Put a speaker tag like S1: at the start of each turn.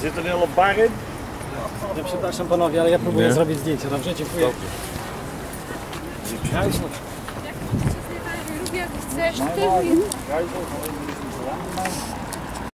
S1: Zit er een hele bar in?
S2: Ja, przepraszam panowie, ale ja próbuję zrobić zdjęcie. Dobrze, dziękuję. Kruisel.
S3: Lubię, jak chcesz, ty.
S1: Kruisel,